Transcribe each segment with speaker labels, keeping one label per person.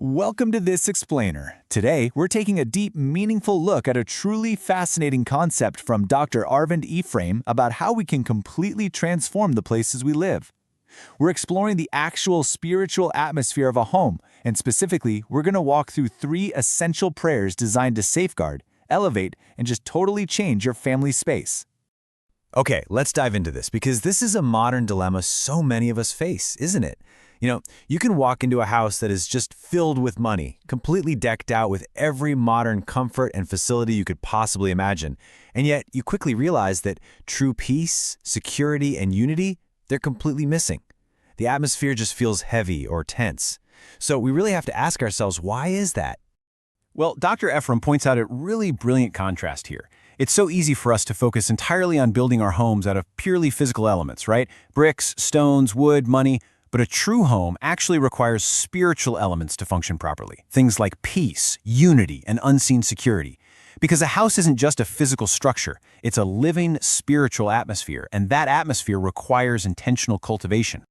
Speaker 1: Welcome to This Explainer. Today, we're taking a deep, meaningful look at a truly fascinating concept from Dr. Arvind Ephraim about how we can completely transform the places we live. We're exploring the actual spiritual atmosphere of a home, and specifically, we're going to walk through 3 essential prayers designed to safeguard, elevate, and just totally change your family space.
Speaker 2: Okay, let's dive into this because this is a modern dilemma so many of us face, isn't it? You can walk into a house that is just filled with money, completely decked out with every modern comfort and facility you could possibly imagine, and yet you quickly realize that true peace, security, and unity, they're completely missing. The atmosphere just feels heavy or tense. So we really have to ask ourselves, why is that?
Speaker 3: Well, Dr. Ephraim points out a really brilliant contrast here. It's so easy for us to focus entirely on building our homes out of purely physical elements, right? Bricks, stones, wood, money. But a true home actually requires spiritual elements to function properly. Things like peace, unity, and unseen security. Because a house isn't just a physical structure, it's a living spiritual atmosphere, and that atmosphere requires intentional cultivation.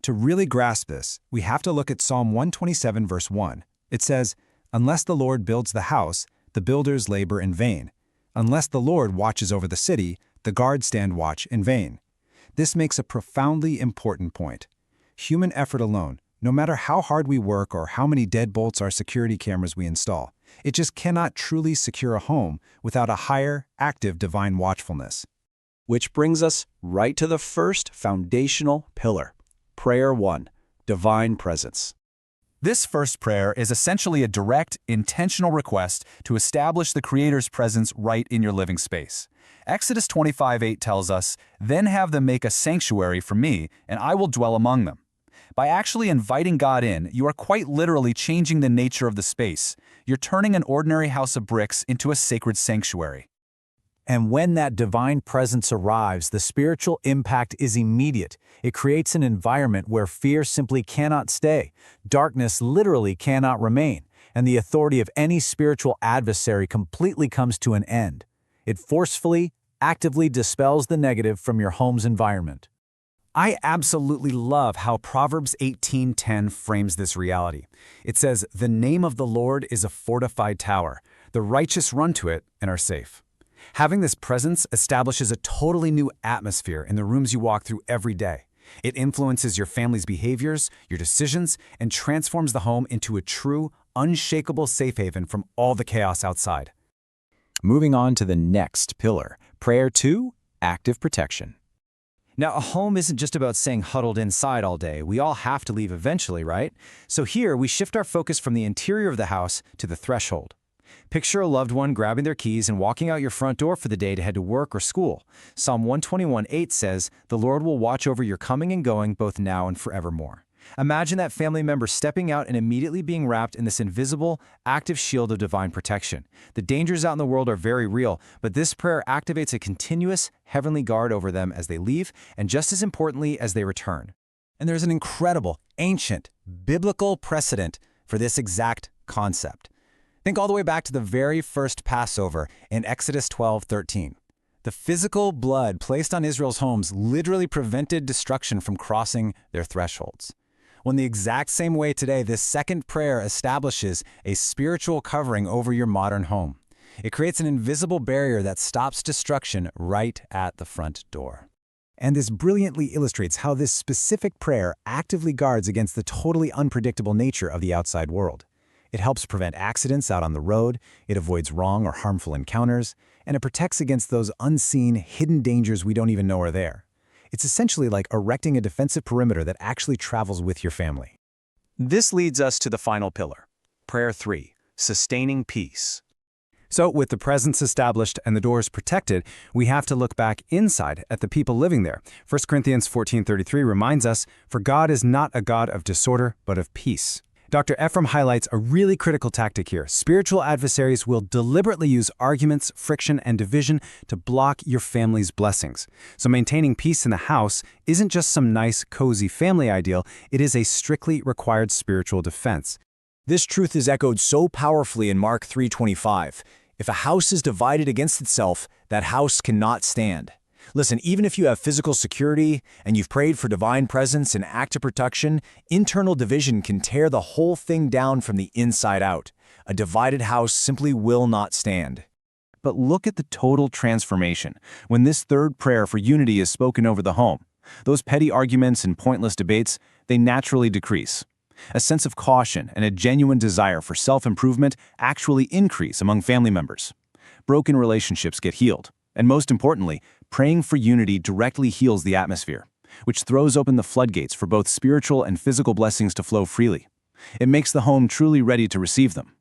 Speaker 4: To really grasp this, we have to look at Psalm 127 verse 1. It says, "Unless the Lord builds the house, the builders labor in vain. Unless the Lord watches over the city, the guards stand watch in vain." This makes a profoundly important point. Human effort alone, no matter how hard we work or how many deadbolts or security cameras we install, it just cannot truly secure a home without a higher, active divine watchfulness.
Speaker 5: Which brings us right to the first foundational pillar. Prayer 1, Divine Presence.
Speaker 1: This first prayer is essentially a direct, intentional request to establish the Creator's presence right in your living space. Exodus 25:8 tells us, "Then have them make a sanctuary for me, and I will dwell among them." By actually inviting God in, you are quite literally changing the nature of the space. You're turning an ordinary house of bricks into a sacred sanctuary.
Speaker 2: And when that divine presence arrives, the spiritual impact is immediate. It creates an environment where fear simply cannot stay, darkness literally cannot remain, and the authority of any spiritual adversary completely comes to an end. It forcefully, actively dispels the negative from your home's environment.
Speaker 1: I absolutely love how Proverbs 18:10 frames this reality. It says, "The name of the Lord is a fortified tower. The righteous run to it and are safe." Having this presence establishes a totally new atmosphere in the rooms you walk through every day. It influences your family's behaviors, your decisions, and transforms the home into a true, unshakable safe haven from all the chaos outside.
Speaker 2: Moving on to the next pillar, Prayer 2, Active Protection.
Speaker 6: Now, a home isn't just about staying huddled inside all day. We all have to leave eventually, right? So here, we shift our focus from the interior of the house to the threshold. Picture a loved one grabbing their keys and walking out your front door for the day to head to work or school. Psalm 121:8 says, "The Lord will watch over your coming and going both now and forevermore." Imagine that family member stepping out and immediately being wrapped in this invisible, active shield of divine protection. The dangers out in the world are very real, but this prayer activates a continuous, heavenly guard over them as they leave, and just as importantly as they return. And there's an incredible, ancient, biblical precedent for this exact concept. Think all the way back to the very first Passover in Exodus 12:13. The physical blood placed on Israel's homes literally prevented destruction from crossing their thresholds. Well, in the exact same way today, this second prayer establishes a spiritual covering over your modern home. It creates an invisible barrier that stops destruction right at the front door.
Speaker 4: And this brilliantly illustrates how this specific prayer actively guards against the totally unpredictable nature of the outside world. It helps prevent accidents out on the road, it avoids wrong or harmful encounters, and it protects against those unseen, hidden dangers we don't even know are there. It's essentially like erecting a defensive perimeter that actually travels with your family.
Speaker 5: This leads us to the final pillar. Prayer 3, Sustaining Peace.
Speaker 4: So with the presence established and the doors protected, we have to look back inside at the people living there. 1 Corinthians 14:33 reminds us, "For God is not a God of disorder, but of peace." Dr. Ephraim highlights a really critical tactic here. Spiritual adversaries will deliberately use arguments, friction, and division to block your family's blessings. So maintaining peace in the house isn't just some nice, cozy family ideal, it is a strictly required spiritual defense.
Speaker 2: This truth is echoed so powerfully in Mark 3:25. If a house is divided against itself, that house cannot stand. Listen, even if you have physical security and you've prayed for divine presence and active protection, internal division can tear the whole thing down from the inside out. A divided house simply will not stand.
Speaker 3: But look at the total transformation when this third prayer for unity is spoken over the home. Those petty arguments and pointless debates, they naturally decrease. A sense of caution and a genuine desire for self-improvement actually increase among family members. Broken relationships get healed. And most importantly, praying for unity directly heals the atmosphere, which throws open the floodgates for both spiritual and physical blessings to flow freely. It makes the home truly ready to receive them.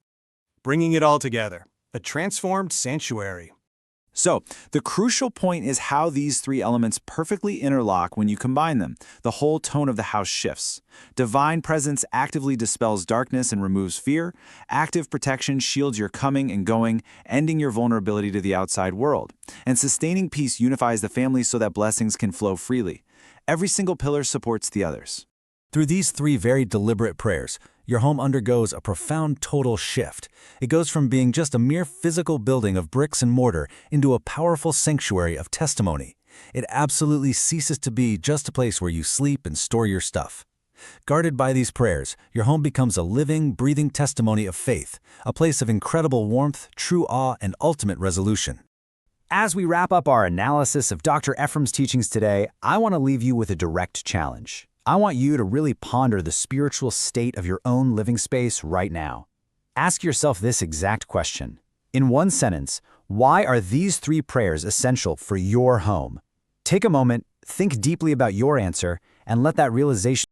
Speaker 7: Bringing it all together. A transformed sanctuary.
Speaker 2: So, the crucial point is how these three elements perfectly interlock when you combine them. The whole tone of the house shifts. Divine presence actively dispels darkness and removes fear. Active protection shields your coming and going, ending your vulnerability to the outside world. And sustaining peace unifies the family so that blessings can flow freely. Every single pillar supports the others.
Speaker 1: Through these three very deliberate prayers, your home undergoes a profound total shift. It goes from being just a mere physical building of bricks and mortar into a powerful sanctuary of testimony. It absolutely ceases to be just a place where you sleep and store your stuff. Guarded by these prayers, your home becomes a living, breathing testimony of faith, a place of incredible warmth, true awe, and ultimate resolution.
Speaker 6: As we wrap up our analysis of Dr. Ephraim's teachings today, I want to leave you with a direct challenge. I want you to really ponder the spiritual state of your own living space right now. Ask yourself this exact question. In one sentence, why are these three prayers essential for your home? Take a moment, think deeply about your answer, and let that realization